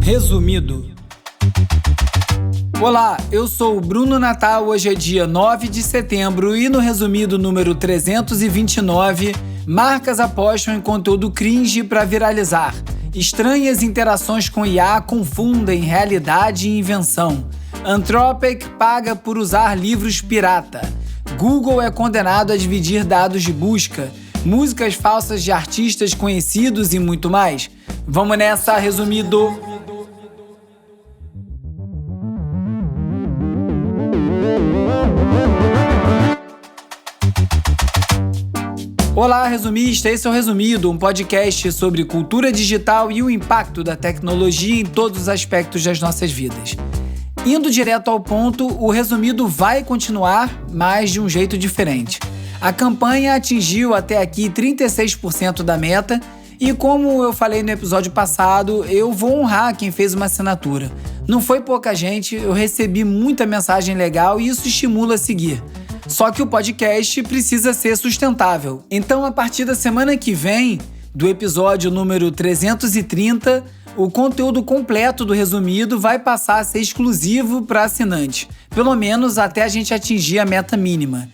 Resumido. Olá, eu sou o Bruno Natal, hoje é dia 9 de setembro e no resumido número 329, marcas apostam em conteúdo cringe para viralizar. Estranhas interações com IA confundem realidade e invenção. Anthropic paga por usar livros pirata. Google é condenado a dividir dados de busca. Músicas falsas de artistas conhecidos e muito mais. Vamos nessa, resumido! Olá, resumista! Esse é o Resumido, um podcast sobre cultura digital e o impacto da tecnologia em todos os aspectos das nossas vidas. Indo direto ao ponto, o Resumido vai continuar, mas de um jeito diferente. A campanha atingiu até aqui 36% da meta e, como eu falei no episódio passado, eu vou honrar quem fez uma assinatura. Não foi pouca gente, eu recebi muita mensagem legal e isso estimula a seguir. Só que o podcast precisa ser sustentável. Então, a partir da semana que vem, do episódio número 330, o conteúdo completo do Resumido vai passar a ser exclusivo para assinante, pelo menos até a gente atingir a meta mínima.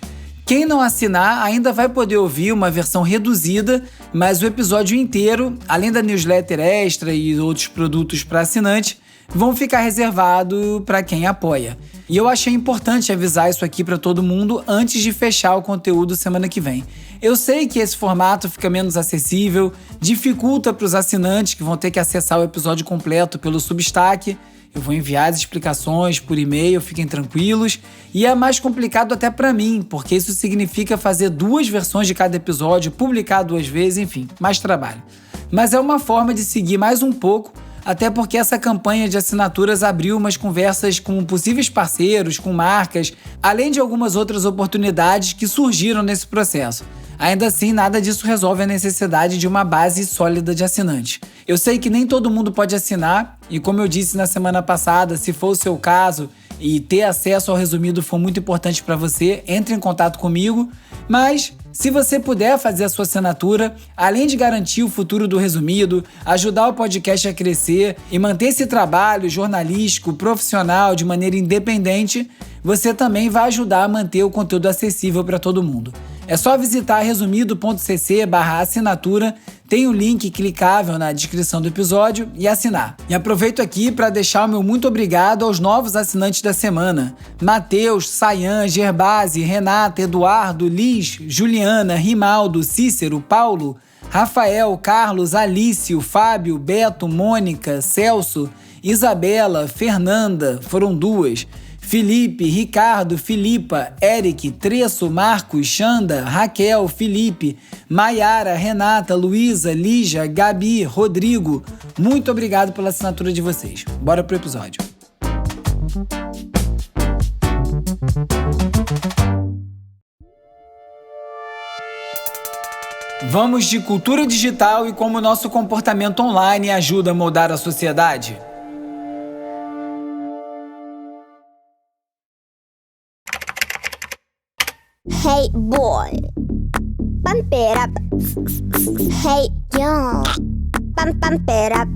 Quem não assinar ainda vai poder ouvir uma versão reduzida, mas o episódio inteiro, além da newsletter extra e outros produtos para assinante, vão ficar reservados para quem apoia. E eu achei importante avisar isso aqui para todo mundo antes de fechar o conteúdo semana que vem. Eu sei que esse formato fica menos acessível, dificulta para os assinantes que vão ter que acessar o episódio completo pelo Substack. Eu vou enviar as explicações por e-mail, fiquem tranquilos. E é mais complicado até para mim, porque isso significa fazer 2 versões de cada episódio, publicar 2 vezes, enfim, mais trabalho. Mas é uma forma de seguir mais um pouco, até porque essa campanha de assinaturas abriu umas conversas com possíveis parceiros, com marcas, além de algumas outras oportunidades que surgiram nesse processo. Ainda assim, nada disso resolve a necessidade de uma base sólida de assinantes. Eu sei que nem todo mundo pode assinar, e como eu disse na semana passada, se for o seu caso e ter acesso ao resumido for muito importante para você, entre em contato comigo, mas se você puder fazer a sua assinatura, além de garantir o futuro do Resumido, ajudar o podcast a crescer e manter esse trabalho jornalístico, profissional, de maneira independente, você também vai ajudar a manter o conteúdo acessível para todo mundo. É só visitar resumido.cc/assinatura, tem o link clicável na descrição do episódio e assinar. E aproveito aqui para deixar o meu muito obrigado aos novos assinantes da semana: Matheus, Sayan, Gerbasi, Renata, Eduardo, Liz, Juliana, Rimaldo, Cícero, Paulo, Rafael, Carlos, Alício, Fábio, Beto, Mônica, Celso, Isabela, Fernanda, foram 2, Felipe, Ricardo, Filipa, Eric, Tresso, Marcos, Xanda, Raquel, Felipe, Maiara, Renata, Luísa, Lígia, Gabi, Rodrigo. Muito obrigado pela assinatura de vocês. Bora pro episódio. Vamos de cultura digital e como nosso comportamento online ajuda a moldar a sociedade. Hey boy, pump it up. Hey yo, pump it up.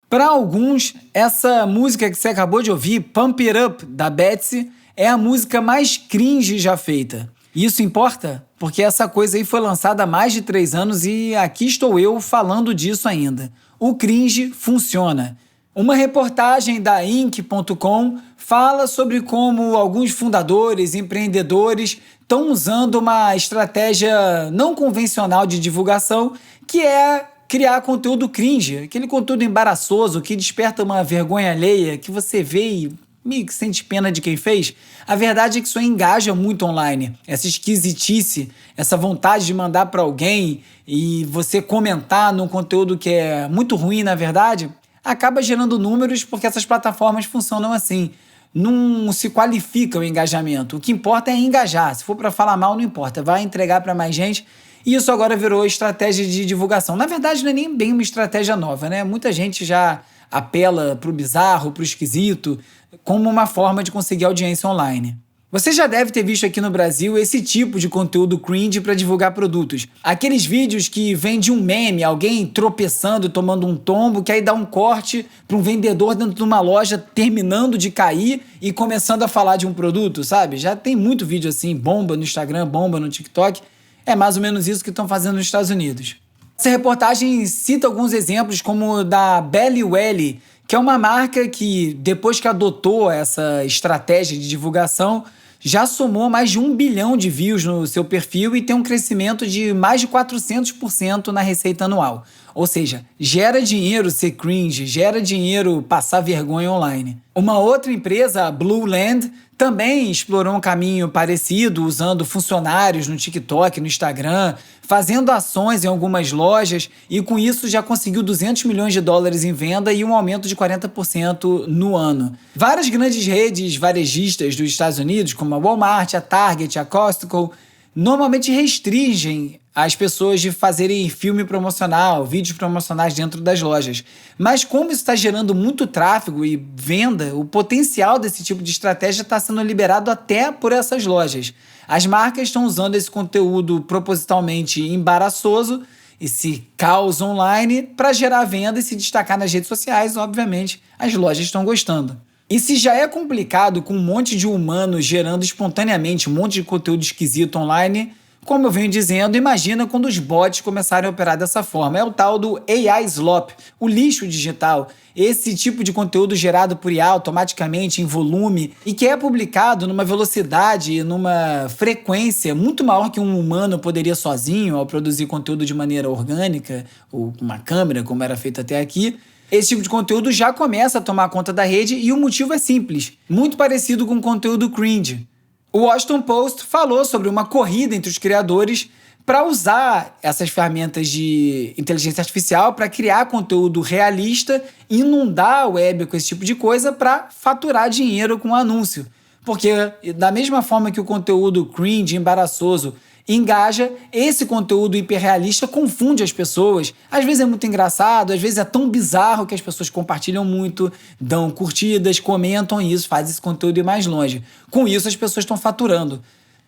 Para alguns, essa música que você acabou de ouvir, Pump It Up, da Betsy, é a música mais cringe já feita. E isso importa? Porque essa coisa aí foi lançada há mais de 3 anos e aqui estou eu falando disso ainda. O cringe funciona. Uma reportagem da Inc.com fala sobre como alguns fundadores e empreendedores estão usando uma estratégia não convencional de divulgação, que é criar conteúdo cringe, aquele conteúdo embaraçoso que desperta uma vergonha alheia, que você vê e meio que sente pena de quem fez. A verdade é que isso engaja muito online. Essa esquisitice, essa vontade de mandar para alguém e você comentar num conteúdo que é muito ruim, na verdade, acaba gerando números porque essas plataformas funcionam assim. Não se qualifica o engajamento. O que importa é engajar. Se for para falar mal, não importa. Vai entregar para mais gente. E isso agora virou estratégia de divulgação. Na verdade, não é nem bem uma estratégia nova, né? Muita gente já apela para o bizarro, para o esquisito, como uma forma de conseguir audiência online. Você já deve ter visto aqui no Brasil esse tipo de conteúdo cringe para divulgar produtos. Aqueles vídeos que vêm de um meme, alguém tropeçando, tomando um tombo, que aí dá um corte para um vendedor dentro de uma loja terminando de cair e começando a falar de um produto, sabe? Já tem muito vídeo assim, bomba no Instagram, bomba no TikTok. É mais ou menos isso que estão fazendo nos Estados Unidos. Essa reportagem cita alguns exemplos como o da Belly Welly, que é uma marca que, depois que adotou essa estratégia de divulgação, já somou mais de 1 bilhão de views no seu perfil e tem um crescimento de mais de 400% na receita anual. Ou seja, gera dinheiro ser cringe, gera dinheiro passar vergonha online. Uma outra empresa, a Blueland, também explorou um caminho parecido, usando funcionários no TikTok, no Instagram, fazendo ações em algumas lojas e com isso já conseguiu 200 milhões de dólares em venda e um aumento de 40% no ano. Várias grandes redes varejistas dos Estados Unidos, como a Walmart, a Target, a Costco, normalmente restringem as pessoas de fazerem filme promocional, vídeos promocionais dentro das lojas. Mas como isso está gerando muito tráfego e venda, o potencial desse tipo de estratégia está sendo liberado até por essas lojas. As marcas estão usando esse conteúdo propositalmente embaraçoso, esse caos online, para gerar venda e se destacar nas redes sociais. Obviamente, as lojas estão gostando. E se já é complicado com um monte de humanos gerando espontaneamente um monte de conteúdo esquisito online, como eu venho dizendo, imagina quando os bots começarem a operar dessa forma. É o tal do AI slop, o lixo digital. Esse tipo de conteúdo gerado por IA automaticamente em volume e que é publicado numa velocidade e numa frequência muito maior que um humano poderia sozinho ao produzir conteúdo de maneira orgânica ou com uma câmera, como era feito até aqui. Esse tipo de conteúdo já começa a tomar conta da rede e o motivo é simples, muito parecido com o conteúdo cringe. O Washington Post falou sobre uma corrida entre os criadores para usar essas ferramentas de inteligência artificial para criar conteúdo realista e inundar a web com esse tipo de coisa para faturar dinheiro com anúncio. Porque da mesma forma que o conteúdo cringe, embaraçoso, engaja, esse conteúdo hiperrealista confunde as pessoas. Às vezes é muito engraçado, às vezes é tão bizarro que as pessoas compartilham muito, dão curtidas, comentam e isso faz esse conteúdo ir mais longe. Com isso as pessoas estão faturando.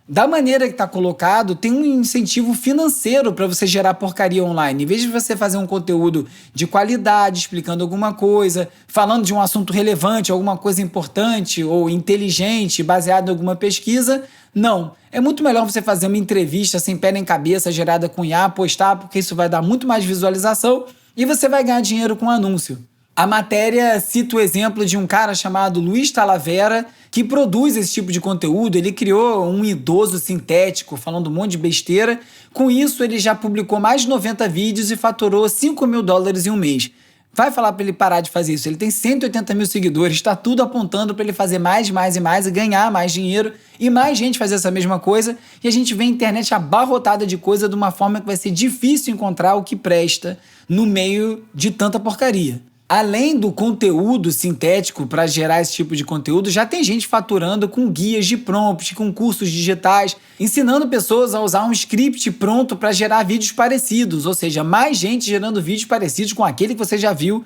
Da maneira que está colocado, tem um incentivo financeiro para você gerar porcaria online. Em vez de você fazer um conteúdo de qualidade, explicando alguma coisa, falando de um assunto relevante, alguma coisa importante ou inteligente, baseado em alguma pesquisa, não. É muito melhor você fazer uma entrevista sem pé nem cabeça, gerada com IA, postar, porque isso vai dar muito mais visualização e você vai ganhar dinheiro com anúncio. A matéria cita o exemplo de um cara chamado Luiz Talavera, que produz esse tipo de conteúdo. Ele criou um idoso sintético, falando um monte de besteira. Com isso, ele já publicou mais de 90 vídeos e faturou $5 mil em um mês. Vai falar para ele parar de fazer isso. Ele tem 180 mil seguidores, está tudo apontando para ele fazer mais e ganhar mais dinheiro e mais gente fazer essa mesma coisa. E a gente vê a internet abarrotada de coisa de uma forma que vai ser difícil encontrar o que presta no meio de tanta porcaria. Além do conteúdo sintético para gerar esse tipo de conteúdo, já tem gente faturando com guias de prompt, com cursos digitais, ensinando pessoas a usar um script pronto para gerar vídeos parecidos, ou seja, mais gente gerando vídeos parecidos com aquele que você já viu,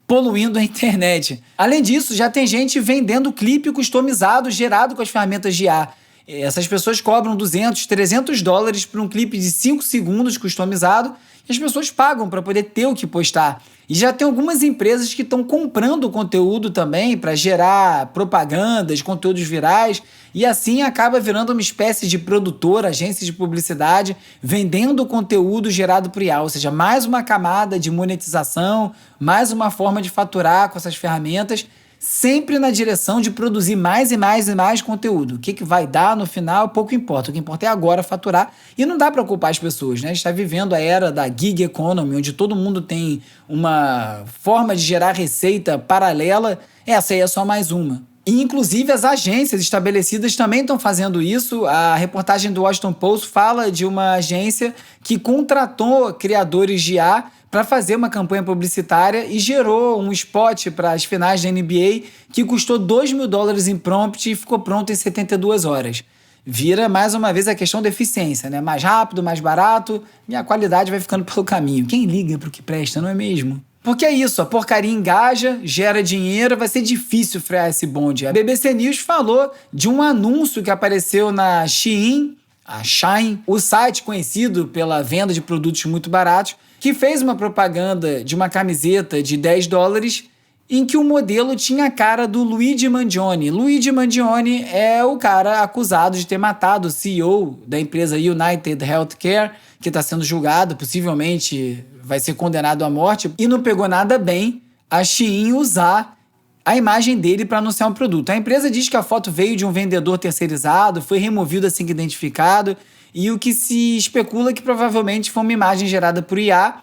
poluindo a internet. Além disso, já tem gente vendendo clipe customizado gerado com as ferramentas de IA. Essas pessoas cobram $200, $300 por um clipe de 5 segundos customizado e as pessoas pagam para poder ter o que postar. E já tem algumas empresas que estão comprando conteúdo também para gerar propagandas, conteúdos virais e assim acaba virando uma espécie de produtora, agência de publicidade, vendendo conteúdo gerado por IA, ou seja, mais uma camada de monetização, mais uma forma de faturar com essas ferramentas, sempre na direção de produzir mais e mais conteúdo. O que vai dar no final, pouco importa. O que importa é agora faturar. E não dá para culpar as pessoas, né? A gente está vivendo a era da gig economy, onde todo mundo tem uma forma de gerar receita paralela. Essa aí é só mais uma. E, inclusive, as agências estabelecidas também estão fazendo isso. A reportagem do Washington Post fala de uma agência que contratou criadores de IA para fazer uma campanha publicitária e gerou um spot para as finais da NBA que custou $2 mil em prompt e ficou pronto em 72 horas. Vira, mais uma vez, a questão da eficiência, né? Mais rápido, mais barato e a qualidade vai ficando pelo caminho. Quem liga para o que presta, não é mesmo? Porque é isso, a porcaria engaja, gera dinheiro, vai ser difícil frear esse bonde. A BBC News falou de um anúncio que apareceu na Shein, a Shein, o site conhecido pela venda de produtos muito baratos, que fez uma propaganda de uma camiseta de $10 em que o modelo tinha a cara do Luigi Mangione. Luigi Mangione é o cara acusado de ter matado o CEO da empresa United Healthcare, que está sendo julgado, possivelmente vai ser condenado à morte, e não pegou nada bem a Shein usar a imagem dele para anunciar um produto. A empresa diz que a foto veio de um vendedor terceirizado, foi removido assim que identificado, e o que se especula é que provavelmente foi uma imagem gerada por IA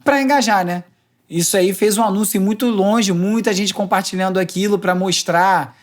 para engajar, né? Isso aí fez um anúncio muito longe, muita gente compartilhando aquilo para mostrar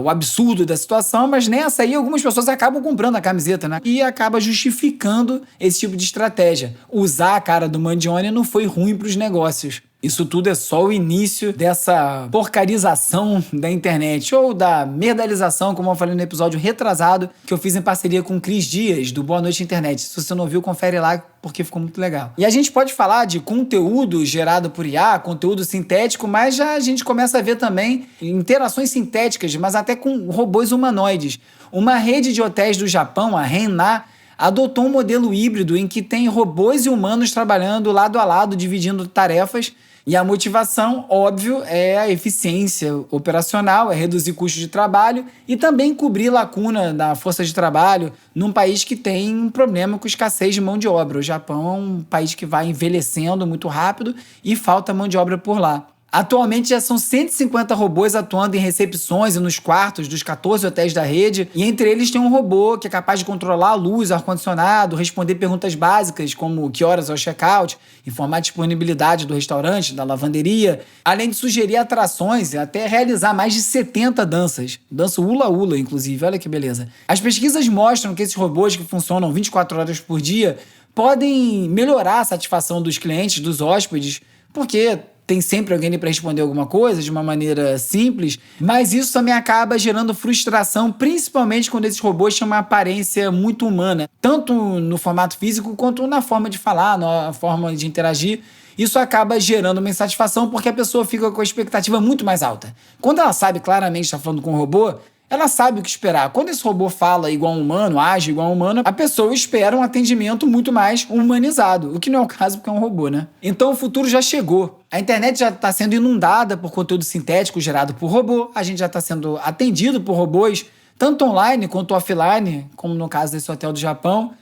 o absurdo da situação, mas nessa aí algumas pessoas acabam comprando a camiseta, né? E acaba justificando esse tipo de estratégia. Usar a cara do Mangione não foi ruim para os negócios. Isso tudo é só o início dessa porcarização da internet, ou da merdalização, como eu falei no episódio retrasado, que eu fiz em parceria com o Cris Dias, do Boa Noite Internet. Se você não viu, confere lá, porque ficou muito legal. E a gente pode falar de conteúdo gerado por IA, conteúdo sintético, mas já a gente começa a ver também interações sintéticas, mas até com robôs humanoides. Uma rede de hotéis do Japão, a Renna, adotou um modelo híbrido em que tem robôs e humanos trabalhando lado a lado, dividindo tarefas. E a motivação, óbvio, é a eficiência operacional, é reduzir custos de trabalho e também cobrir lacuna da força de trabalho num país que tem um problema com escassez de mão de obra. O Japão é um país que vai envelhecendo muito rápido e falta mão de obra por lá. Atualmente já são 150 robôs atuando em recepções e nos quartos dos 14 hotéis da rede, e entre eles tem um robô que é capaz de controlar a luz, ar-condicionado, responder perguntas básicas como que horas é o check-out, informar a disponibilidade do restaurante, da lavanderia, além de sugerir atrações e até realizar mais de 70 danças. Dança hula-hula, inclusive, olha que beleza. As pesquisas mostram que esses robôs que funcionam 24 horas por dia podem melhorar a satisfação dos clientes, dos hóspedes, porque tem sempre alguém para responder alguma coisa de uma maneira simples, mas isso também acaba gerando frustração, principalmente quando esses robôs têm uma aparência muito humana, tanto no formato físico quanto na forma de falar, na forma de interagir. Isso acaba gerando uma insatisfação porque a pessoa fica com a expectativa muito mais alta. Quando ela sabe claramente que está falando com um robô, ela sabe o que esperar. Quando esse robô fala igual um humano, age igual um humano, a pessoa espera um atendimento muito mais humanizado, o que não é o caso porque é um robô, né? Então o futuro já chegou. A internet já está sendo inundada por conteúdo sintético gerado por robô, a gente já está sendo atendido por robôs, tanto online quanto offline, como no caso desse hotel do Japão.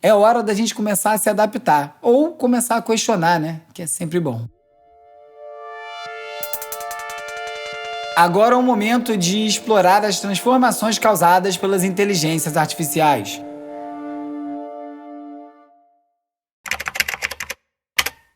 É hora da gente começar a se adaptar, ou começar a questionar, né? Que é sempre bom. Agora é o momento de explorar as transformações causadas pelas inteligências artificiais.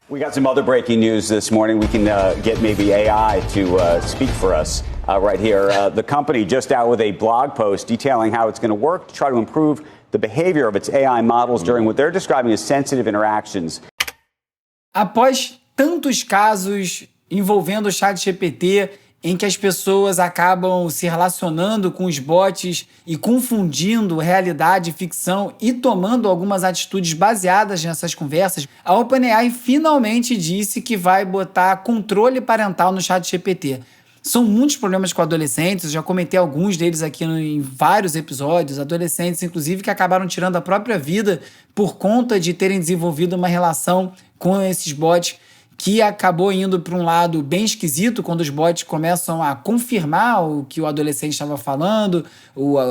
We got some other breaking news this morning. We can get maybe AI to speak for us right here. The company just out with a blog post detailing how it's going to work to try to improve the behavior of its AI models during what they're describing as sensitive interactions. Após tantos casos envolvendo o ChatGPT, em que as pessoas acabam se relacionando com os bots e confundindo realidade e ficção e tomando algumas atitudes baseadas nessas conversas, a OpenAI finalmente disse que vai botar controle parental no ChatGPT. São muitos problemas com adolescentes, eu já comentei alguns deles aqui em vários episódios, adolescentes inclusive que acabaram tirando a própria vida por conta de terem desenvolvido uma relação com esses bots, que acabou indo para um lado bem esquisito quando os bots começam a confirmar o que o adolescente estava falando,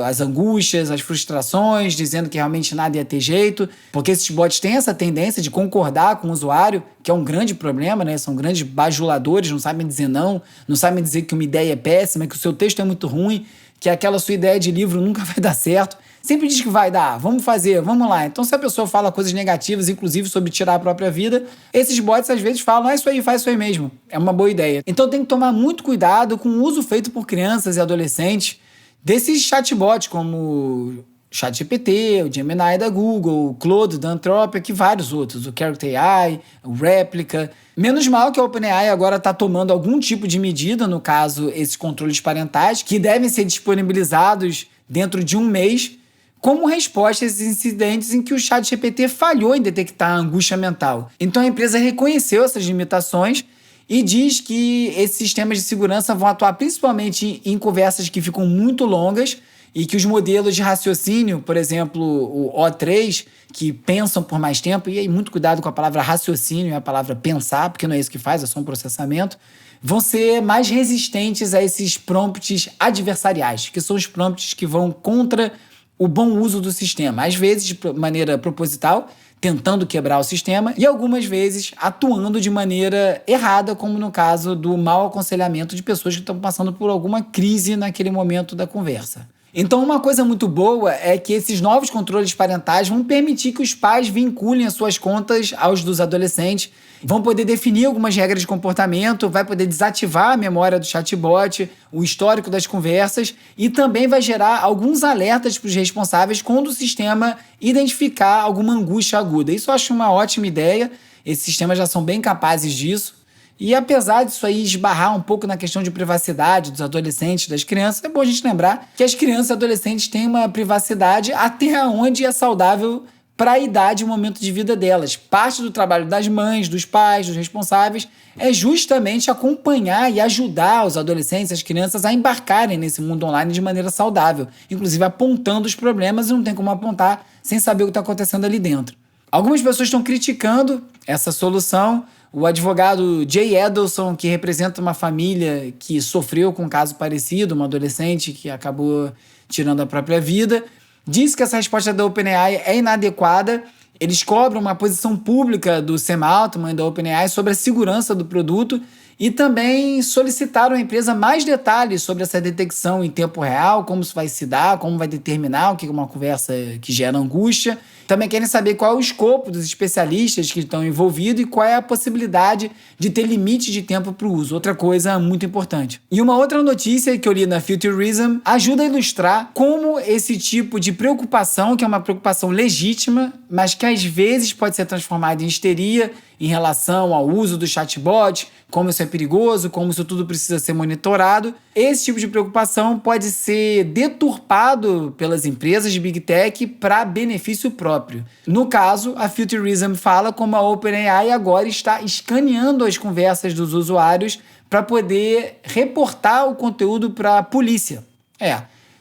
as angústias, as frustrações, dizendo que realmente nada ia ter jeito, porque esses bots têm essa tendência de concordar com o usuário, que é um grande problema, né? São grandes bajuladores, não sabem dizer não sabem dizer que uma ideia é péssima, que o seu texto é muito ruim, que aquela sua ideia de livro nunca vai dar certo. Sempre diz que vai dar, vamos fazer, vamos lá. Então, se a pessoa fala coisas negativas, inclusive sobre tirar a própria vida, esses bots às vezes falam, isso aí, faz isso aí mesmo. É uma boa ideia. Então, tem que tomar muito cuidado com o uso feito por crianças e adolescentes desses chatbots, como o ChatGPT, o Gemini da Google, o Claude da Anthropic e vários outros, o Character AI, o Replica. Menos mal que a OpenAI agora está tomando algum tipo de medida, no caso, esses controles parentais, que devem ser disponibilizados dentro de um mês, como resposta a esses incidentes em que o ChatGPT falhou em detectar a angústia mental. Então a empresa reconheceu essas limitações e diz que esses sistemas de segurança vão atuar principalmente em conversas que ficam muito longas e que os modelos de raciocínio, por exemplo, o O3, que pensam por mais tempo, e aí muito cuidado com a palavra raciocínio e a palavra pensar, porque não é isso que faz, é só um processamento, vão ser mais resistentes a esses prompts adversariais, que são os prompts que vão contra o bom uso do sistema, às vezes de maneira proposital, tentando quebrar o sistema, e algumas vezes atuando de maneira errada, como no caso do mau aconselhamento de pessoas que estão passando por alguma crise naquele momento da conversa. Então, uma coisa muito boa é que esses novos controles parentais vão permitir que os pais vinculem as suas contas aos dos adolescentes, vão poder definir algumas regras de comportamento, vai poder desativar a memória do chatbot, o histórico das conversas e também vai gerar alguns alertas para os responsáveis quando o sistema identificar alguma angústia aguda. Isso eu acho uma ótima ideia, esses sistemas já são bem capazes disso. E apesar disso aí esbarrar um pouco na questão de privacidade dos adolescentes, das crianças, é bom a gente lembrar que as crianças e adolescentes têm uma privacidade até onde é saudável para a idade e o momento de vida delas. Parte do trabalho das mães, dos pais, dos responsáveis, é justamente acompanhar e ajudar os adolescentes, as crianças a embarcarem nesse mundo online de maneira saudável, inclusive apontando os problemas, e não tem como apontar sem saber o que está acontecendo ali dentro. Algumas pessoas estão criticando essa solução. O advogado Jay Edelson, que representa uma família que sofreu com um caso parecido, uma adolescente que acabou tirando a própria vida, disse que essa resposta da OpenAI é inadequada. Eles cobram uma posição pública do Sam Altman, da OpenAI, sobre a segurança do produto e também solicitaram à empresa mais detalhes sobre essa detecção em tempo real, como isso vai se dar, como vai determinar o que é uma conversa que gera angústia. Também querem saber qual é o escopo dos especialistas que estão envolvidos e qual é a possibilidade de ter limite de tempo para o uso. Outra coisa muito importante. E uma outra notícia que eu li na Futurism ajuda a ilustrar como esse tipo de preocupação, que é uma preocupação legítima, mas que às vezes pode ser transformada em histeria em relação ao uso do chatbot, como isso é perigoso, como isso tudo precisa ser monitorado. Esse tipo de preocupação pode ser deturpado pelas empresas de Big Tech para benefício próprio. No caso, a Futurism fala como a OpenAI agora está escaneando as conversas dos usuários para poder reportar o conteúdo para a polícia.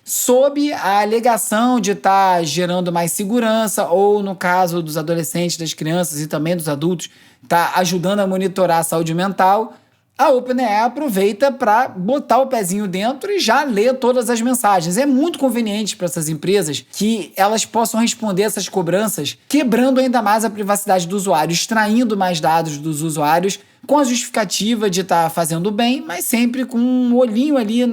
Sob a alegação de estar gerando mais segurança ou, no caso dos adolescentes, das crianças e também dos adultos, está ajudando a monitorar a saúde mental, a OpenAI aproveita para botar o pezinho dentro e já ler todas as mensagens. É muito conveniente para essas empresas que elas possam responder essas cobranças, quebrando ainda mais a privacidade do usuário, extraindo mais dados dos usuários, com a justificativa de estar fazendo bem, mas sempre com um olhinho ali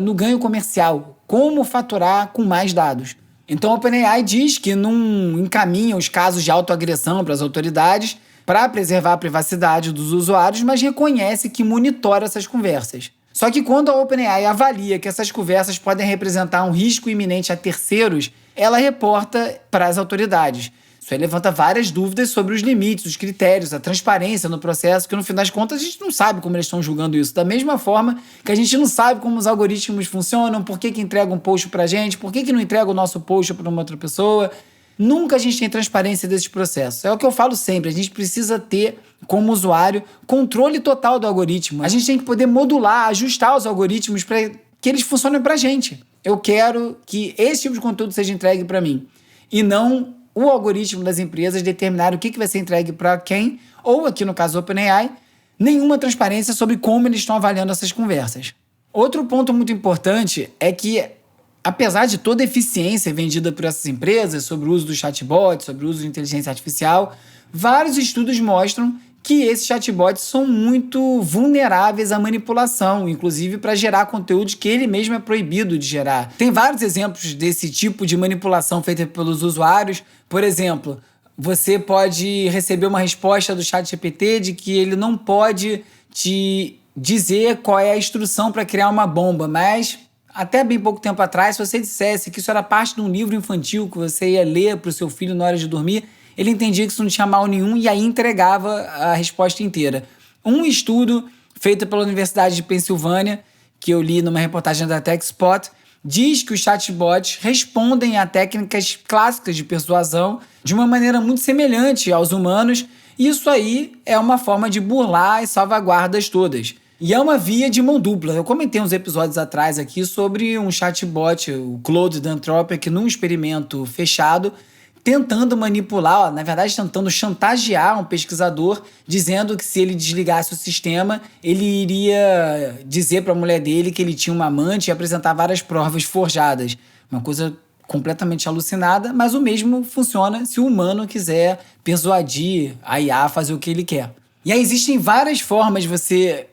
no ganho comercial. Como faturar com mais dados. Então a OpenAI diz que não encaminha os casos de autoagressão para as autoridades para preservar a privacidade dos usuários, mas reconhece que monitora essas conversas. Só que quando a OpenAI avalia que essas conversas podem representar um risco iminente a terceiros, ela reporta para as autoridades. Isso aí levanta várias dúvidas sobre os limites, os critérios, a transparência no processo, que no fim das contas a gente não sabe como eles estão julgando isso. Da mesma forma que a gente não sabe como os algoritmos funcionam, por que entregam um post pra gente, por que não entrega o nosso post para uma outra pessoa. Nunca a gente tem transparência desses processos. É o que eu falo sempre, a gente precisa ter, como usuário, controle total do algoritmo. A gente tem que poder modular, ajustar os algoritmos para que eles funcionem pra gente. Eu quero que esse tipo de conteúdo seja entregue para mim e não o algoritmo das empresas determinar o que vai ser entregue para quem, ou aqui no caso do OpenAI, nenhuma transparência sobre como eles estão avaliando essas conversas. Outro ponto muito importante é que, apesar de toda a eficiência vendida por essas empresas sobre o uso do chatbot, sobre o uso de inteligência artificial, vários estudos mostram que esses chatbots são muito vulneráveis à manipulação, inclusive para gerar conteúdos que ele mesmo é proibido de gerar. Tem vários exemplos desse tipo de manipulação feita pelos usuários. Por exemplo, você pode receber uma resposta do ChatGPT de que ele não pode te dizer qual é a instrução para criar uma bomba, mas até bem pouco tempo atrás, se você dissesse que isso era parte de um livro infantil que você ia ler para o seu filho na hora de dormir, ele entendia que isso não tinha mal nenhum e aí entregava a resposta inteira. Um estudo feito pela Universidade de Pensilvânia, que eu li numa reportagem da TechSpot, diz que os chatbots respondem a técnicas clássicas de persuasão de uma maneira muito semelhante aos humanos Isso aí é uma forma de burlar as salvaguardas todas. E é uma via de mão dupla. Eu comentei uns episódios atrás aqui sobre um chatbot, o Claude da Anthropic, num experimento fechado, tentando manipular, na verdade tentando chantagear um pesquisador, dizendo que se ele desligasse o sistema, ele iria dizer para a mulher dele que ele tinha uma amante e apresentar várias provas forjadas. Uma coisa completamente alucinada, mas o mesmo funciona se o humano quiser persuadir a IA a fazer o que ele quer. E aí existem várias formas de você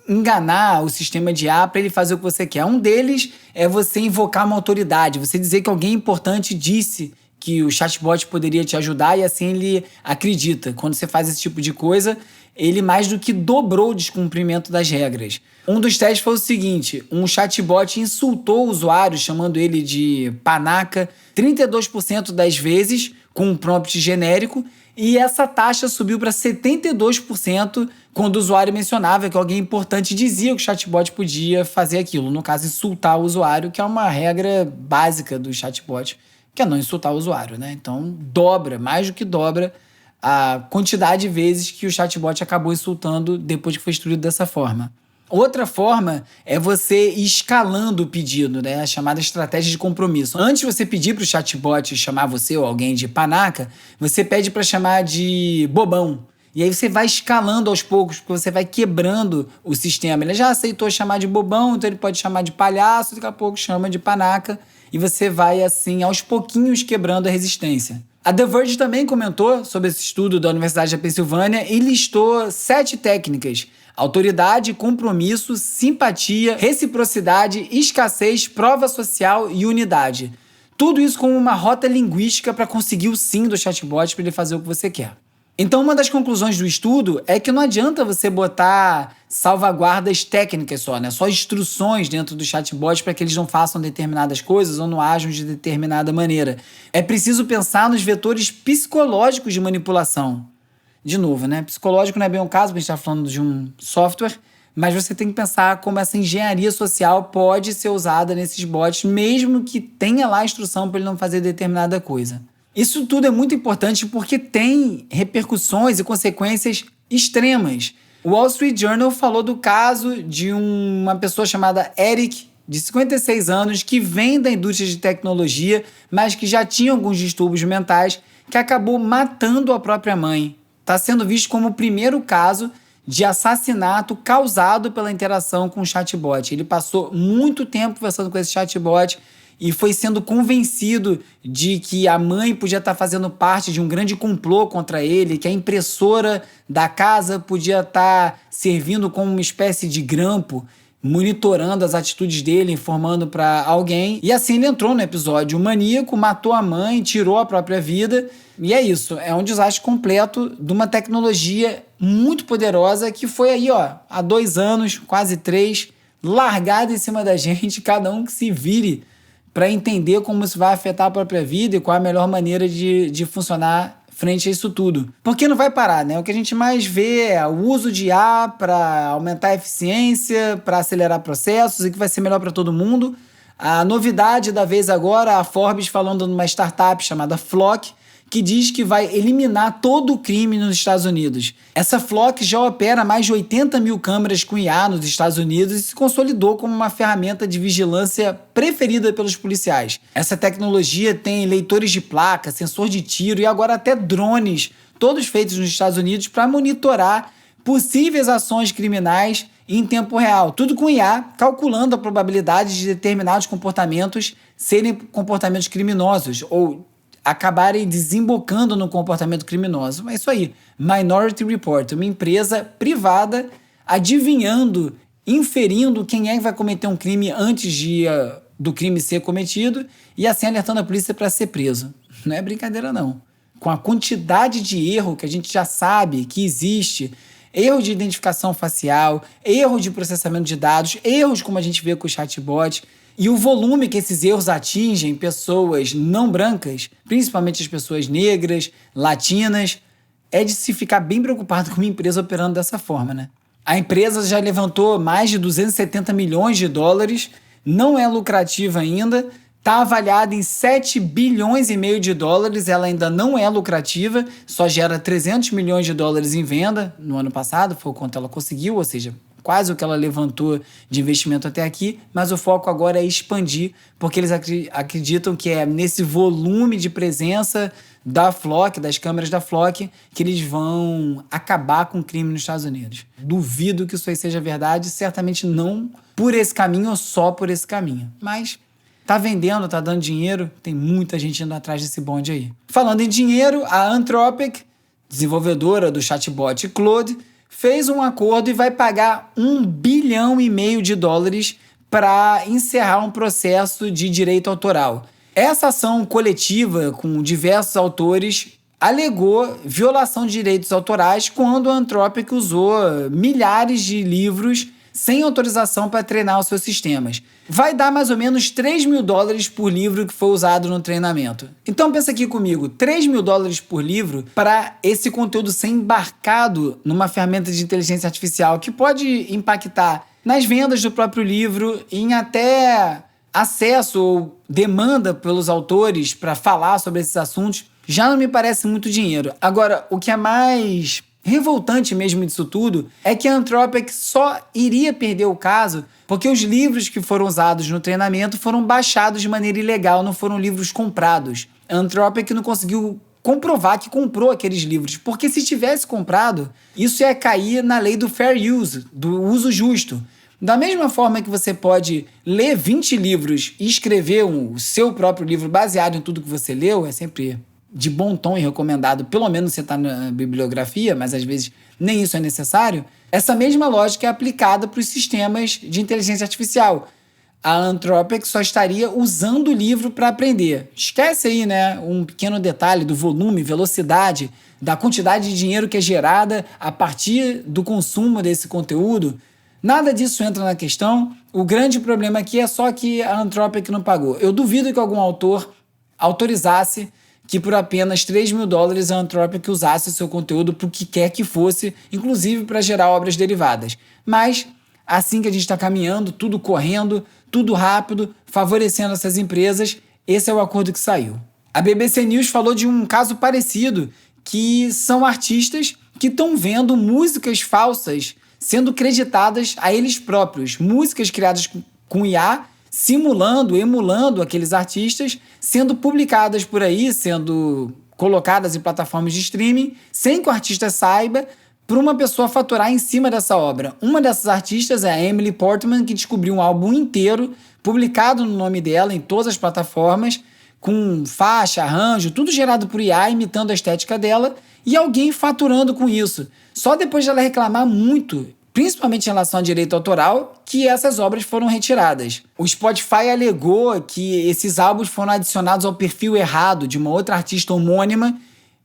enganar o sistema de IA para ele fazer o que você quer. Um deles é você invocar uma autoridade, você dizer que alguém importante disse que o chatbot poderia te ajudar e assim ele acredita. Quando você faz esse tipo de coisa, ele mais do que dobrou o descumprimento das regras. Um dos testes foi o seguinte: um chatbot insultou o usuário, chamando ele de panaca, 32% das vezes, com um prompt genérico, e essa taxa subiu para 72% quando o usuário mencionava que alguém importante dizia que o chatbot podia fazer aquilo. No caso, insultar o usuário, que é uma regra básica do chatbot, que é não insultar o usuário, né? Então, dobra, mais do que dobra a quantidade de vezes que o chatbot acabou insultando depois que foi instruído dessa forma. Outra forma é você ir escalando o pedido, né? A chamada estratégia de compromisso. Antes de você pedir para o chatbot chamar você ou alguém de panaca, você pede para chamar de bobão. E aí você vai escalando aos poucos, porque você vai quebrando o sistema. Ele já aceitou chamar de bobão, então ele pode chamar de palhaço, daqui a pouco chama de panaca, e você vai, assim, aos pouquinhos quebrando a resistência. A The Verge também comentou sobre esse estudo da Universidade da Pensilvânia e listou 7 técnicas: autoridade, compromisso, simpatia, reciprocidade, escassez, prova social e unidade. Tudo isso como uma rota linguística para conseguir o sim do chatbot para ele fazer o que você quer. Então, uma das conclusões do estudo é que não adianta você botar salvaguardas técnicas só, né? Só instruções dentro do chatbot para que eles não façam determinadas coisas ou não ajam de determinada maneira. É preciso pensar nos vetores psicológicos de manipulação. De novo, né? Psicológico não é bem o caso, porque a gente está falando de um software, mas você tem que pensar como essa engenharia social pode ser usada nesses bots, mesmo que tenha lá a instrução para ele não fazer determinada coisa. Isso tudo é muito importante porque tem repercussões e consequências extremas. O Wall Street Journal falou do caso de uma pessoa chamada Eric, de 56 anos, que vem da indústria de tecnologia, mas que já tinha alguns distúrbios mentais, que acabou matando a própria mãe. Está sendo visto como o primeiro caso de assassinato causado pela interação com o chatbot. Ele passou muito tempo conversando com esse chatbot e foi sendo convencido de que a mãe podia estar fazendo parte de um grande complô contra ele, que a impressora da casa podia estar servindo como uma espécie de grampo, monitorando as atitudes dele, informando para alguém. E assim ele entrou no episódio. O maníaco matou a mãe, tirou a própria vida. E é isso, é um desastre completo de uma tecnologia muito poderosa que foi aí, há 2 anos, quase 3, largada em cima da gente, cada um que se vire para entender como isso vai afetar a própria vida e qual a melhor maneira de funcionar frente a isso tudo. Porque não vai parar, né? O que a gente mais vê é o uso de IA para aumentar a eficiência, para acelerar processos e que vai ser melhor para todo mundo. A novidade da vez agora, a Forbes falando numa startup chamada Flock, que diz que vai eliminar todo o crime nos Estados Unidos. Essa Flock já opera mais de 80 mil câmeras com IA nos Estados Unidos e se consolidou como uma ferramenta de vigilância preferida pelos policiais. Essa tecnologia tem leitores de placa, sensor de tiro e agora até drones, todos feitos nos Estados Unidos para monitorar possíveis ações criminais em tempo real. Tudo com IA, calculando a probabilidade de determinados comportamentos serem comportamentos criminosos ou acabarem desembocando no comportamento criminoso. É isso aí. Minority Report, uma empresa privada adivinhando, inferindo quem é que vai cometer um crime antes do crime ser cometido e assim alertando a polícia para ser preso. Não é brincadeira, não. Com a quantidade de erro que a gente já sabe que existe, erro de identificação facial, erro de processamento de dados, erros como a gente vê com o chatbot, e o volume que esses erros atingem pessoas não brancas, principalmente as pessoas negras, latinas, é de se ficar bem preocupado com uma empresa operando dessa forma, né? A empresa já levantou mais de 270 milhões de dólares, não é lucrativa ainda, está avaliada em 7 bilhões e meio de dólares, ela ainda não é lucrativa, só gera 300 milhões de dólares em venda no ano passado, foi o quanto ela conseguiu, ou seja, quase o que ela levantou de investimento até aqui, mas o foco agora é expandir, porque eles acreditam que é nesse volume de presença da FLoC, das câmeras da FLoC, que eles vão acabar com o crime nos Estados Unidos. Duvido que isso aí seja verdade, certamente não por esse caminho ou só por esse caminho, mas tá vendendo, tá dando dinheiro, tem muita gente indo atrás desse bonde aí. Falando em dinheiro, a Anthropic, desenvolvedora do chatbot Claude, fez um acordo e vai pagar 1 bilhão e meio de dólares para encerrar um processo de direito autoral. Essa ação coletiva com diversos autores alegou violação de direitos autorais quando a Anthropic usou milhares de livros sem autorização para treinar os seus sistemas. Vai dar mais ou menos 3 mil dólares por livro que foi usado no treinamento. Então pensa aqui comigo, 3 mil dólares por livro para esse conteúdo ser embarcado numa ferramenta de inteligência artificial que pode impactar nas vendas do próprio livro, em até acesso ou demanda pelos autores para falar sobre esses assuntos, já não me parece muito dinheiro. Agora, o que é mais revoltante mesmo disso tudo é que a Anthropic só iria perder o caso porque os livros que foram usados no treinamento foram baixados de maneira ilegal, não foram livros comprados. A Anthropic não conseguiu comprovar que comprou aqueles livros, porque se tivesse comprado, isso ia cair na lei do fair use, do uso justo. Da mesma forma que você pode ler 20 livros e escrever o seu próprio livro baseado em tudo que você leu, é sempre de bom tom e recomendado, pelo menos você está na bibliografia, mas às vezes nem isso é necessário, essa mesma lógica é aplicada para os sistemas de inteligência artificial. A Anthropic só estaria usando o livro para aprender. Esquece aí, né, um pequeno detalhe do volume, velocidade, da quantidade de dinheiro que é gerada a partir do consumo desse conteúdo. Nada disso entra na questão. O grande problema aqui é só que a Anthropic não pagou. Eu duvido que algum autor autorizasse que por apenas 3 mil dólares a Anthropic usasse o seu conteúdo para o que quer que fosse, inclusive para gerar obras derivadas. Mas, assim que a gente está caminhando, tudo correndo, tudo rápido, favorecendo essas empresas, esse é o acordo que saiu. A BBC News falou de um caso parecido, que são artistas que estão vendo músicas falsas sendo creditadas a eles próprios, músicas criadas com IA, simulando, emulando aqueles artistas, sendo publicadas por aí, sendo colocadas em plataformas de streaming, sem que o artista saiba, para uma pessoa faturar em cima dessa obra. Uma dessas artistas é a Emily Portman, que descobriu um álbum inteiro, publicado no nome dela em todas as plataformas, com faixa, arranjo, tudo gerado por IA, imitando a estética dela, e alguém faturando com isso. Só depois de ela reclamar muito, principalmente em relação ao direito autoral, que essas obras foram retiradas. O Spotify alegou que esses álbuns foram adicionados ao perfil errado de uma outra artista homônima,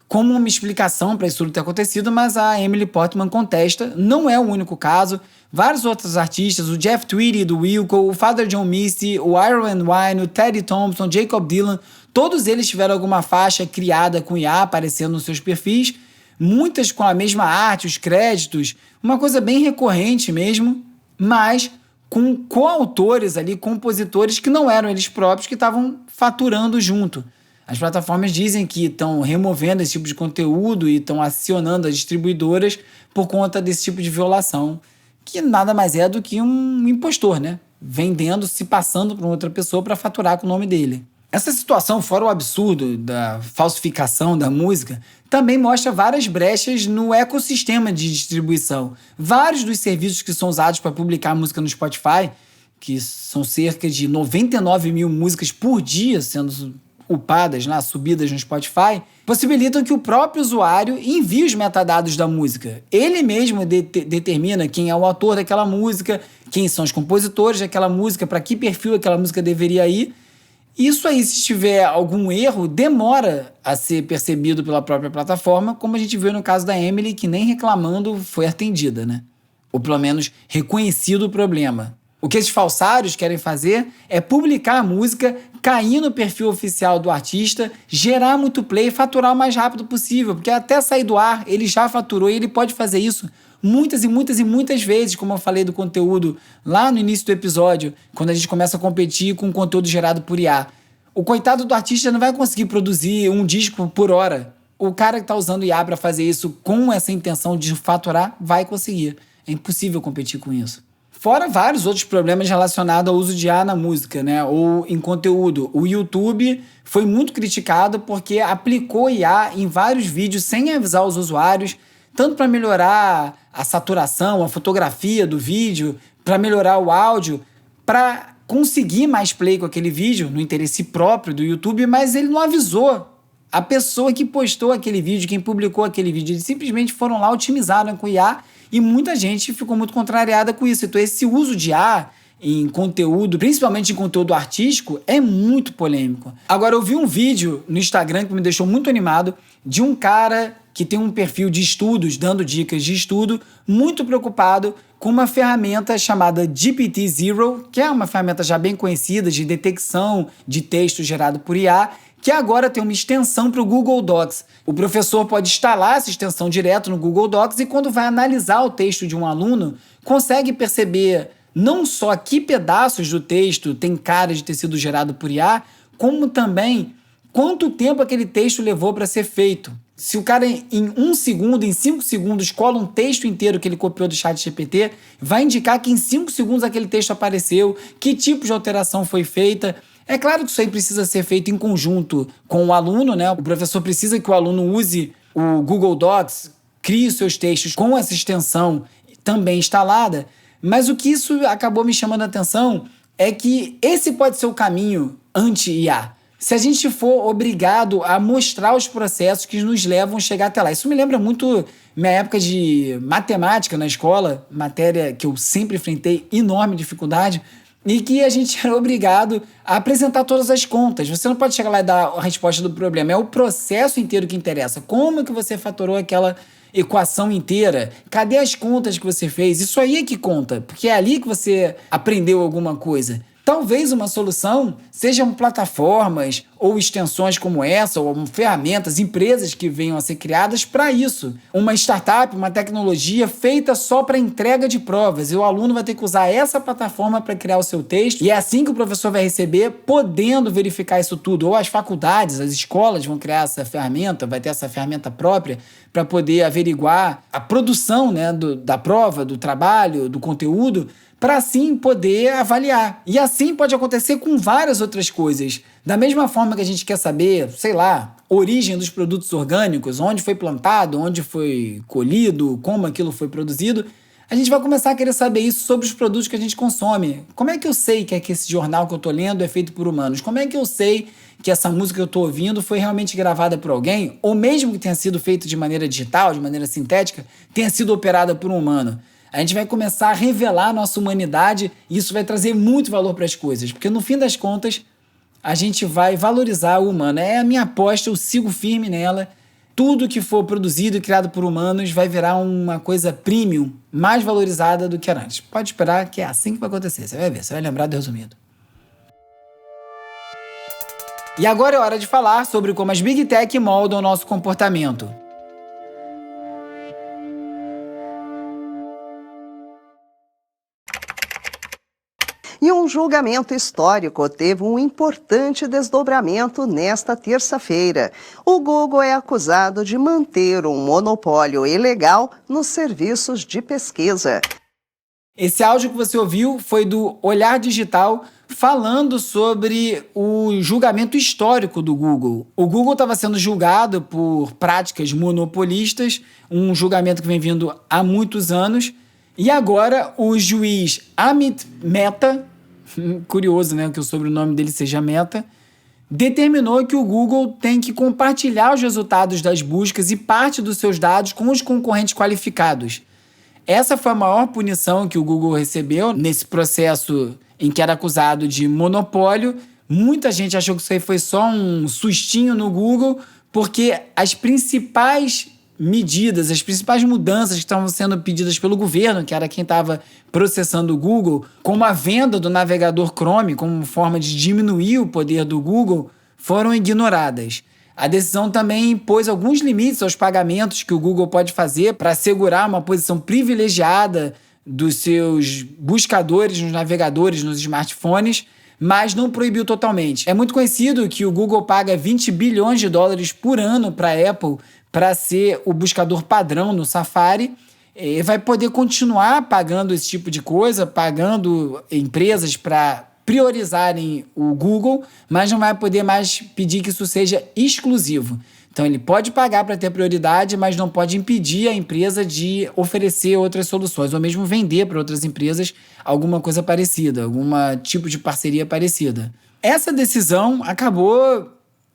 como uma explicação para isso tudo ter acontecido, mas a Emily Portman contesta. Não é o único caso. Vários outros artistas, o Jeff Tweedy do Wilco, o Father John Misty, o Iron and Wine, o Teddy Thompson, Jacob Dylan, todos eles tiveram alguma faixa criada com IA aparecendo nos seus perfis, muitas com a mesma arte, os créditos, uma coisa bem recorrente mesmo, mas com coautores ali, compositores que não eram eles próprios, que estavam faturando junto. As plataformas dizem que estão removendo esse tipo de conteúdo e estão acionando as distribuidoras por conta desse tipo de violação, que nada mais é do que um impostor, né? Vendendo, se passando por outra pessoa para faturar com o nome dele. Essa situação, fora o absurdo da falsificação da música, também mostra várias brechas no ecossistema de distribuição. Vários dos serviços que são usados para publicar música no Spotify, que são cerca de 99 mil músicas por dia sendo upadas, subidas no Spotify, possibilitam que o próprio usuário envie os metadados da música. Ele mesmo determina quem é o autor daquela música, quem são os compositores daquela música, para que perfil aquela música deveria ir. Isso aí, se tiver algum erro, demora a ser percebido pela própria plataforma, como a gente viu no caso da Emily, que nem reclamando foi atendida, né? Ou pelo menos reconhecido o problema. O que esses falsários querem fazer é publicar a música, cair no perfil oficial do artista, gerar muito play e faturar o mais rápido possível, porque até sair do ar ele já faturou e ele pode fazer isso muitas e muitas e muitas vezes, como eu falei do conteúdo lá no início do episódio, quando a gente começa a competir com conteúdo gerado por IA. o coitado do artista não vai conseguir produzir um disco por hora. O cara que está usando IA para fazer isso com essa intenção de faturar vai conseguir. É impossível competir com isso. Fora vários outros problemas relacionados ao uso de IA na música, né? Ou em conteúdo. O YouTube foi muito criticado porque aplicou IA em vários vídeos sem avisar os usuários, tanto para melhorar a saturação, a fotografia do vídeo, para melhorar o áudio, para conseguir mais play com aquele vídeo, no interesse próprio do YouTube, mas ele não avisou a pessoa que postou aquele vídeo, quem publicou aquele vídeo. Eles simplesmente foram lá, otimizaram com IA, e muita gente ficou muito contrariada com isso. Então esse uso de IA em conteúdo, principalmente em conteúdo artístico, é muito polêmico. Agora, eu vi um vídeo no Instagram que me deixou muito animado, de um cara que tem um perfil de estudos, dando dicas de estudo, muito preocupado com uma ferramenta chamada GPT-Zero, que é uma ferramenta já bem conhecida de detecção de texto gerado por IA, que agora tem uma extensão para o Google Docs. O professor pode instalar essa extensão direto no Google Docs e quando vai analisar o texto de um aluno, consegue perceber não só que pedaços do texto tem cara de ter sido gerado por IA, como também quanto tempo aquele texto levou para ser feito. Se o cara em 1 segundo, em 5 segundos, cola um texto inteiro que ele copiou do ChatGPT, vai indicar que em 5 segundos aquele texto apareceu, que tipo de alteração foi feita. É claro que isso aí precisa ser feito em conjunto com o aluno, né? O professor precisa que o aluno use o Google Docs, crie os seus textos com essa extensão também instalada, mas o que isso acabou me chamando a atenção é que esse pode ser o caminho anti-IA. Se a gente for obrigado a mostrar os processos que nos levam a chegar até lá. Isso me lembra muito minha época de matemática na escola, matéria que eu sempre enfrentei enorme dificuldade, e que a gente era obrigado a apresentar todas as contas. Você não pode chegar lá e dar a resposta do problema. É o processo inteiro que interessa. Como que você fatorou aquela equação inteira? Cadê as contas que você fez? Isso aí é que conta, porque é ali que você aprendeu alguma coisa. Talvez uma solução sejam plataformas ou extensões como essa, ou ferramentas, empresas que venham a ser criadas para isso. Uma startup, uma tecnologia feita só para entrega de provas. E o aluno vai ter que usar essa plataforma para criar o seu texto. E é assim que o professor vai receber, podendo verificar isso tudo. Ou as faculdades, as escolas vão criar essa ferramenta, vai ter essa ferramenta própria para poder averiguar a produção, né, da prova, do trabalho, do conteúdo, para assim poder avaliar. E assim pode acontecer com várias outras coisas. Da mesma forma que a gente quer saber, sei lá, origem dos produtos orgânicos, onde foi plantado, onde foi colhido, como aquilo foi produzido, a gente vai começar a querer saber isso sobre os produtos que a gente consome. Como é que eu sei que esse jornal que eu estou lendo é feito por humanos? Como é que eu sei que essa música que eu estou ouvindo foi realmente gravada por alguém? Ou mesmo que tenha sido feito de maneira digital, de maneira sintética, tenha sido operada por um humano? A gente vai começar a revelar a nossa humanidade e isso vai trazer muito valor para as coisas, porque no fim das contas a gente vai valorizar o humano. É a minha aposta, eu sigo firme nela. Tudo que for produzido e criado por humanos vai virar uma coisa premium, mais valorizada do que era antes. Pode esperar que é assim que vai acontecer, você vai ver, você vai lembrar do resumido. E agora é hora de falar sobre como as Big Tech moldam o nosso comportamento. E um julgamento histórico teve um importante desdobramento nesta terça-feira. O Google é acusado de manter um monopólio ilegal nos serviços de pesquisa. Esse áudio que você ouviu foi do Olhar Digital falando sobre o julgamento histórico do Google. O Google estava sendo julgado por práticas monopolistas, um julgamento que vem vindo há muitos anos, e agora o juiz Amit Mehta, curioso, né, que o sobrenome dele seja Mehta, determinou que o Google tem que compartilhar os resultados das buscas e parte dos seus dados com os concorrentes qualificados. Essa foi a maior punição que o Google recebeu nesse processo em que era acusado de monopólio. Muita gente achou que isso aí foi só um sustinho no Google, porque as principais medidas, as principais mudanças que estavam sendo pedidas pelo governo, que era quem estava processando o Google, como a venda do navegador Chrome como forma de diminuir o poder do Google, foram ignoradas. A decisão também impôs alguns limites aos pagamentos que o Google pode fazer para assegurar uma posição privilegiada dos seus buscadores nos navegadores, nos smartphones, mas não proibiu totalmente. É muito conhecido que o Google paga $20 bilhões por ano para a Apple para ser o buscador padrão no Safari. Vai poder continuar pagando esse tipo de coisa, pagando empresas para priorizarem o Google, mas não vai poder mais pedir que isso seja exclusivo. Então ele pode pagar para ter prioridade, mas não pode impedir a empresa de oferecer outras soluções, ou mesmo vender para outras empresas alguma coisa parecida, algum tipo de parceria parecida. Essa decisão acabou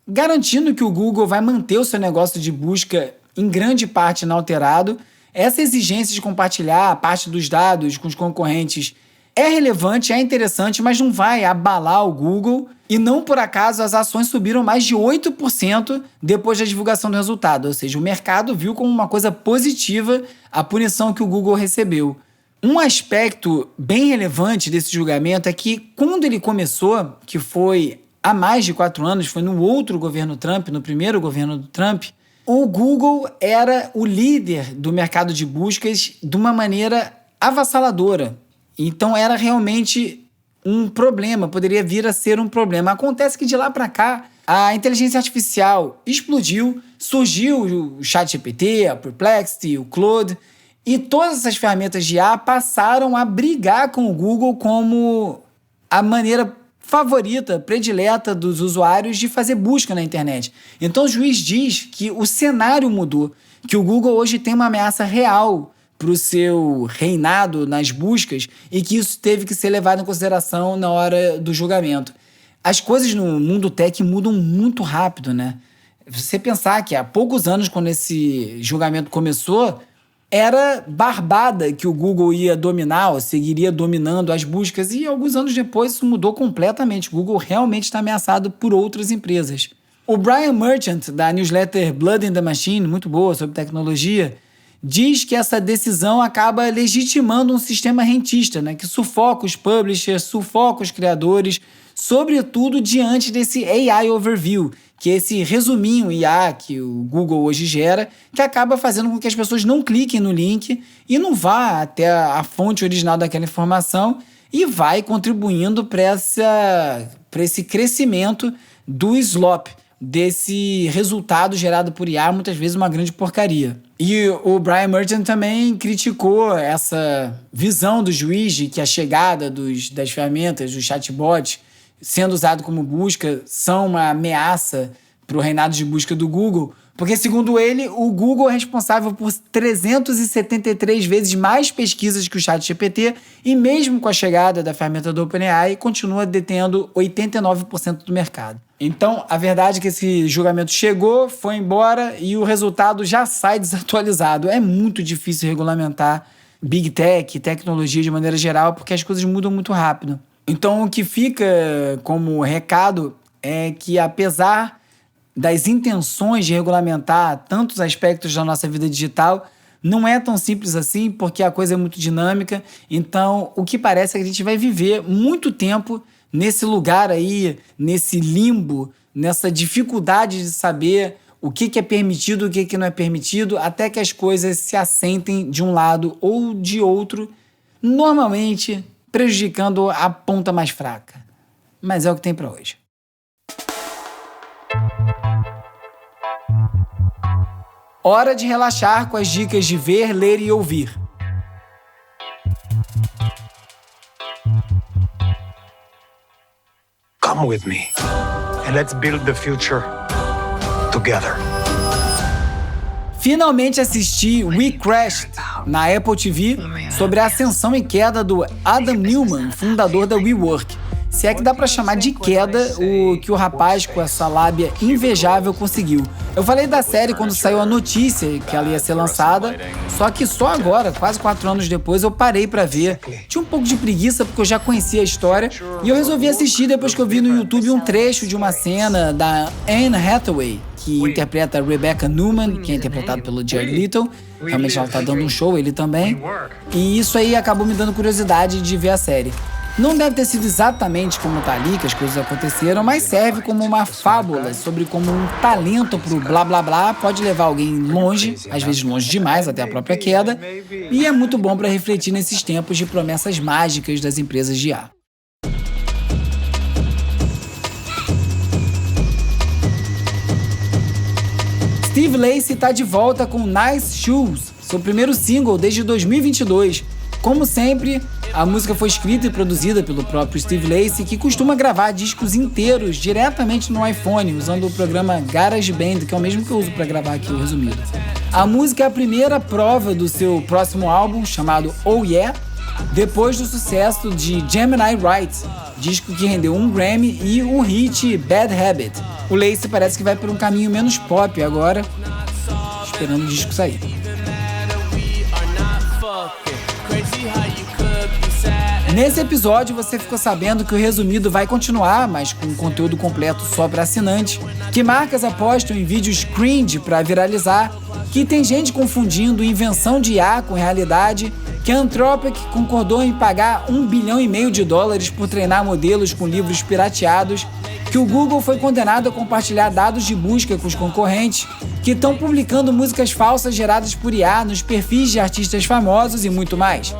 garantindo que o Google vai manter o seu negócio de busca em grande parte inalterado. Essa exigência de compartilhar a parte dos dados com os concorrentes é relevante, é interessante, mas não vai abalar o Google. E não por acaso as ações subiram mais de 8% depois da divulgação do resultado. Ou seja, o mercado viu como uma coisa positiva a punição que o Google recebeu. Um aspecto bem relevante desse julgamento é que quando ele começou, que foi há mais de 4 anos, foi no outro governo Trump, no primeiro governo do Trump, o Google era o líder do mercado de buscas de uma maneira avassaladora. Então era realmente um problema, poderia vir a ser um problema. Acontece que de lá para cá, a inteligência artificial explodiu, surgiu o ChatGPT, a Perplexity, o Claude, e todas essas ferramentas de IA passaram a brigar com o Google como a maneira favorita, predileta dos usuários de fazer busca na internet. Então o juiz diz que o cenário mudou, que o Google hoje tem uma ameaça real para o seu reinado nas buscas e que isso teve que ser levado em consideração na hora do julgamento. As coisas no mundo tech mudam muito rápido, né? Você pensar que há poucos anos, quando esse julgamento começou, era barbada que o Google ia dominar ou seguiria dominando as buscas, e alguns anos depois isso mudou completamente. O Google realmente está ameaçado por outras empresas. O Brian Merchant, da newsletter Blood in the Machine, muito boa sobre tecnologia, diz que essa decisão acaba legitimando um sistema rentista, né, que sufoca os publishers, sufoca os criadores, sobretudo diante desse AI Overview, que é esse resuminho IA que o Google hoje gera, que acaba fazendo com que as pessoas não cliquem no link e não vá até a fonte original daquela informação e vai contribuindo para esse crescimento do slop, desse resultado gerado por IA, muitas vezes uma grande porcaria. E o Brian Merchant também criticou essa visão do juiz de que a chegada das ferramentas, dos chatbots, sendo usado como busca, são uma ameaça para o reinado de busca do Google, porque, segundo ele, o Google é responsável por 373 vezes mais pesquisas que o ChatGPT e, mesmo com a chegada da ferramenta do OpenAI, continua detendo 89% do mercado. Então, a verdade é que esse julgamento chegou, foi embora e o resultado já sai desatualizado. É muito difícil regulamentar Big Tech, tecnologia de maneira geral, porque as coisas mudam muito rápido. Então, o que fica como recado é que, apesar das intenções de regulamentar tantos aspectos da nossa vida digital, não é tão simples assim, porque a coisa é muito dinâmica. Então, o que parece é que a gente vai viver muito tempo nesse lugar aí, nesse limbo, nessa dificuldade de saber o que é permitido, o que não é permitido, até que as coisas se assentem de um lado ou de outro, normalmente prejudicando a ponta mais fraca. Mas é o que tem para hoje. Hora de relaxar com as dicas de ver, ler e ouvir. Come with me and let's build the future together. Finalmente assisti We Crashed na Apple TV sobre a ascensão e queda do Adam Neumann, fundador da WeWork. Se é que dá pra chamar de queda o que o rapaz com essa lábia invejável conseguiu. Eu falei da série quando saiu a notícia que ela ia ser lançada, só que só agora, quase 4 anos depois, eu parei pra ver. Tinha um pouco de preguiça porque eu já conhecia a história e eu resolvi assistir depois que eu vi no YouTube um trecho de uma cena da Anne Hathaway, que interpreta a Rebecca Newman, que é interpretado pelo Jared Leto. Realmente ela tá dando um show, ele também. E isso aí acabou me dando curiosidade de ver a série. Não deve ter sido exatamente como tá ali que as coisas aconteceram, mas serve como uma fábula sobre como um talento pro blá blá blá pode levar alguém longe, às vezes longe demais, até a própria queda, e é muito bom para refletir nesses tempos de promessas mágicas das empresas de IA. Steve Lacy está de volta com Nice Shoes, seu primeiro single desde 2022. Como sempre, a música foi escrita e produzida pelo próprio Steve Lacy, que costuma gravar discos inteiros diretamente no iPhone, usando o programa GarageBand, que é o mesmo que eu uso para gravar aqui o resumido. A música é a primeira prova do seu próximo álbum, chamado Oh Yeah, depois do sucesso de Gemini Rights, disco que rendeu um Grammy, e o hit Bad Habit. O Lacy parece que vai por um caminho menos pop agora, esperando o disco sair. Nesse episódio você ficou sabendo que o resumido vai continuar, mas com conteúdo completo só para assinante, que marcas apostam em vídeos cringe para viralizar, que tem gente confundindo invenção de IA com realidade, que a Anthropic concordou em pagar $1,5 bilhão por treinar modelos com livros pirateados, que o Google foi condenado a compartilhar dados de busca com os concorrentes, que estão publicando músicas falsas geradas por IA nos perfis de artistas famosos e muito mais.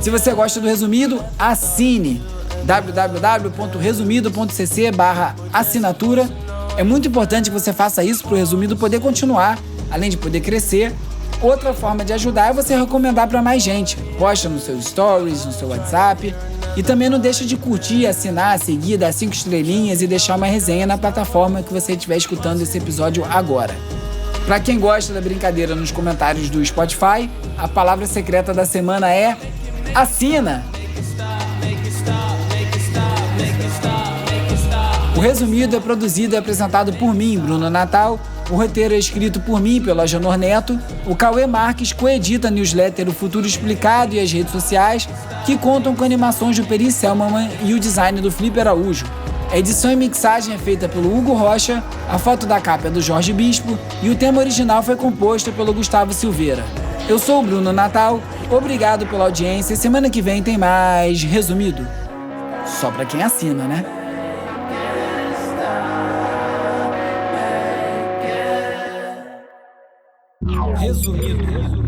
Se você gosta do resumido, assine www.resumido.cc/assinatura. É muito importante que você faça isso para o resumido poder continuar, além de poder crescer. Outra forma de ajudar é você recomendar para mais gente. Posta nos seus stories, no seu WhatsApp. E também não deixa de curtir, assinar, seguir, dar 5 estrelinhas e deixar uma resenha na plataforma que você estiver escutando esse episódio agora. Para quem gosta da brincadeira nos comentários do Spotify, a palavra secreta da semana é assina! O resumido é produzido e apresentado por mim, Bruno Natal. O roteiro é escrito por mim, pelo Agenor Neto. O Cauê Marques coedita a newsletter O Futuro Explicado e as redes sociais, que contam com animações do Peri Selmanman e o design do Felipe Araújo. A edição e mixagem é feita pelo Hugo Rocha, a foto da capa é do Jorge Bispo e o tema original foi composto pelo Gustavo Silveira. Eu sou o Bruno Natal, obrigado pela audiência e semana que vem tem mais Resumido. Só pra quem assina, né? Resumido.